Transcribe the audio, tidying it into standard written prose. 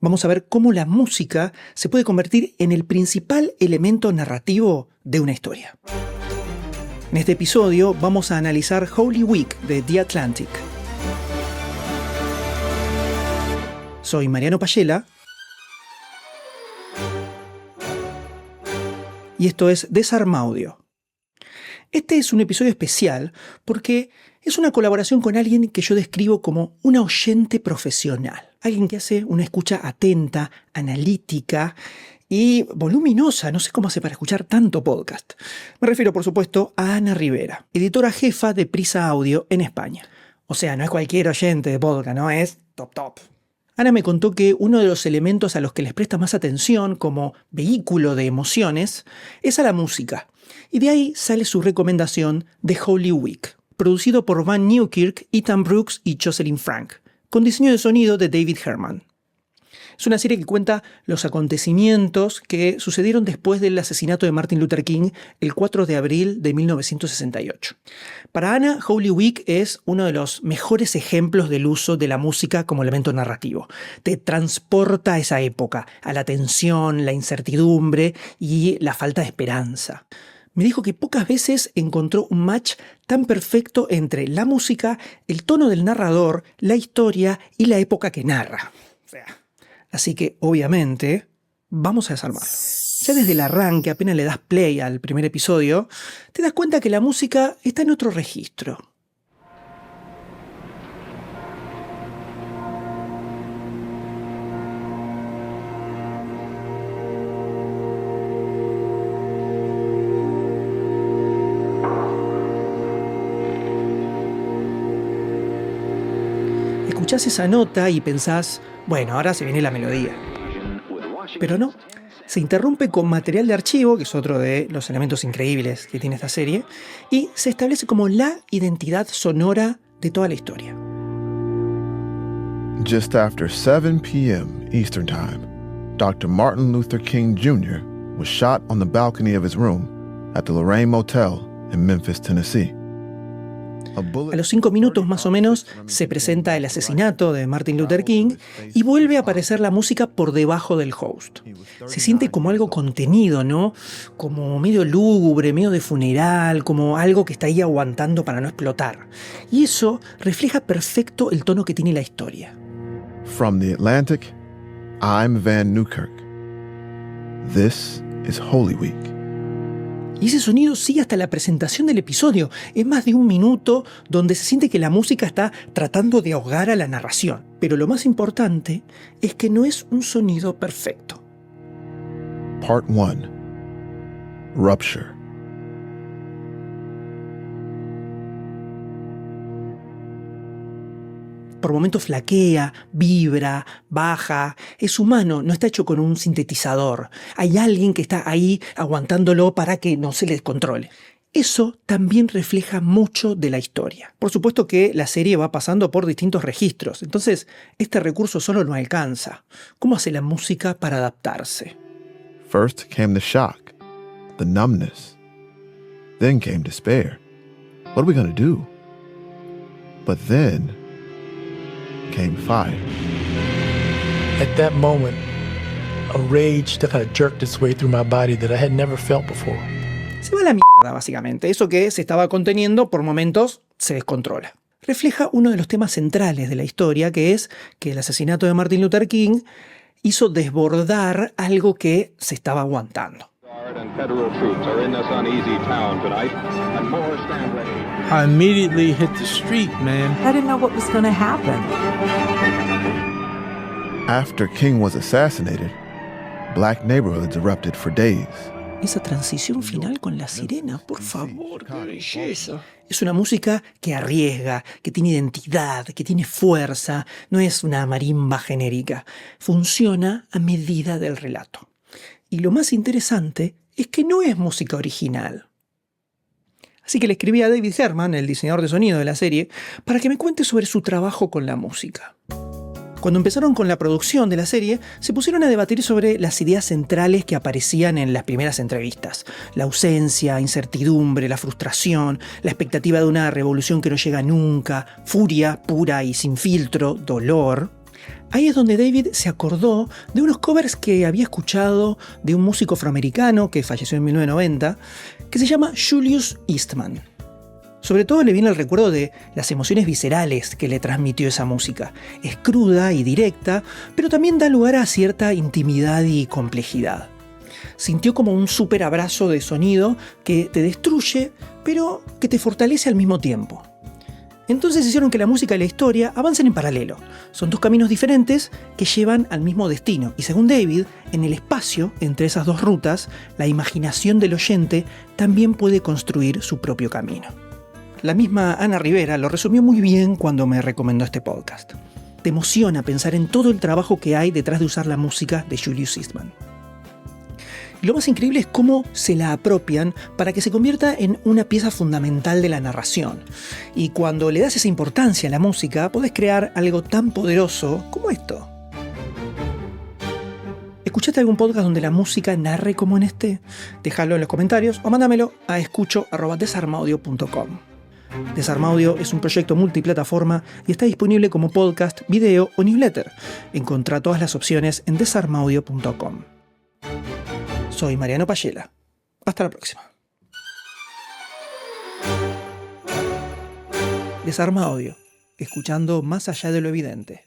vamos a ver cómo la música se puede convertir en el principal elemento narrativo de una historia. En este episodio vamos a analizar Holy Week de The Atlantic. Soy Mariano Payela y esto es Desarmaudio. Este es un episodio especial porque es una colaboración con alguien que yo describo como un oyente profesional. Alguien que hace una escucha atenta, analítica y voluminosa. No sé cómo hace para escuchar tanto podcast. Me refiero, por supuesto, a Ana Rivera, editora jefa de Prisa Audio en España. O sea, no es cualquier oyente de podcast, ¿no? Es top. Ana me contó que uno de los elementos a los que les presta más atención como vehículo de emociones es a la música. Y de ahí sale su recomendación de Holy Week, producido por Van Newkirk, Ethan Brooks y Jocelyn Frank, con diseño de sonido de David Herman. Es una serie que cuenta los acontecimientos que sucedieron después del asesinato de Martin Luther King el 4 de abril de 1968. Para Ana, Holy Week es uno de los mejores ejemplos del uso de la música como elemento narrativo. Te transporta a esa época, a la tensión, la incertidumbre y la falta de esperanza. Me dijo que pocas veces encontró un match tan perfecto entre la música, el tono del narrador, la historia y la época que narra. Así que, obviamente, vamos a desarmarlo. Ya desde el arranque, apenas le das play al primer episodio, te das cuenta que la música está en otro registro. Escuchás esa nota y pensás, bueno, ahora se viene la melodía. Pero no, se interrumpe con material de archivo, que es otro de los elementos increíbles que tiene esta serie, y se establece como la identidad sonora de toda la historia. Just after 7 p.m. Eastern Time, Dr. Martin Luther King Jr. was shot on the balcony of his room at the Lorraine Motel in Memphis, Tennessee. A los 5 minutos más o menos se presenta el asesinato de Martin Luther King y vuelve a aparecer la música por debajo del host. Se siente como algo contenido, ¿no? Como medio lúgubre, medio de funeral, como algo que está ahí aguantando para no explotar. Y eso refleja perfecto el tono que tiene la historia. From The Atlantic, I'm Van Newkirk. This is Holy Week. Y ese sonido sigue hasta la presentación del episodio. Es más de 1 minuto donde se siente que la música está tratando de ahogar a la narración. Pero lo más importante es que no es un sonido perfecto. Part 1. Rupture. Por momentos flaquea, vibra, baja. Es humano, no está hecho con un sintetizador. Hay alguien que está ahí aguantándolo para que no se le descontrole. Eso también refleja mucho de la historia. Por supuesto que la serie va pasando por distintos registros, entonces este recurso solo no alcanza. ¿Cómo hace la música para adaptarse? First came the shock, the numbness. Then came despair. What are we going to do? But then came fire. At that moment, a rage that kind of jerked its way through my body that I had never felt before. Se va a la mierda, básicamente. Eso que se estaba conteniendo, por momentos se descontrola. Refleja uno de los temas centrales de la historia, que es que el asesinato de Martin Luther King hizo desbordar algo que se estaba aguantando. I immediately hit the street, man. I didn't know what was going to happen. After King was assassinated, black neighborhoods erupted for days. Esa transición final con la sirena, por favor, qué belleza. Es una música que arriesga, que tiene identidad, que tiene fuerza. No es una marimba genérica. Funciona a medida del relato. Y lo más interesante es que no es música original. Así que le escribí a David Herman, el diseñador de sonido de la serie, para que me cuente sobre su trabajo con la música. Cuando empezaron con la producción de la serie, se pusieron a debatir sobre las ideas centrales que aparecían en las primeras entrevistas. La ausencia, incertidumbre, la frustración, la expectativa de una revolución que no llega nunca, furia pura y sin filtro, dolor. Ahí es donde David se acordó de unos covers que había escuchado de un músico afroamericano que falleció en 1990, que se llama Julius Eastman. Sobre todo le viene el recuerdo de las emociones viscerales que le transmitió esa música. Es cruda y directa, pero también da lugar a cierta intimidad y complejidad. Sintió como un súper abrazo de sonido que te destruye, pero que te fortalece al mismo tiempo. Entonces hicieron que la música y la historia avancen en paralelo. Son dos caminos diferentes que llevan al mismo destino. Y según David, en el espacio entre esas dos rutas, la imaginación del oyente también puede construir su propio camino. La misma Ana Rivera lo resumió muy bien cuando me recomendó este podcast. Te emociona pensar en todo el trabajo que hay detrás de usar la música de Julius Eastman. Y lo más increíble es cómo se la apropian para que se convierta en una pieza fundamental de la narración. Y cuando le das esa importancia a la música, podés crear algo tan poderoso como esto. ¿Escuchaste algún podcast donde la música narre como en este? Déjalo en los comentarios o mándamelo a escucho@desarmaudio.com. Desarmaudio es un proyecto multiplataforma y está disponible como podcast, video o newsletter. Encontrá todas las opciones en desarmaudio.com. Soy Mariano Payela. Hasta la próxima. Desarmaudio, escuchando más allá de lo evidente.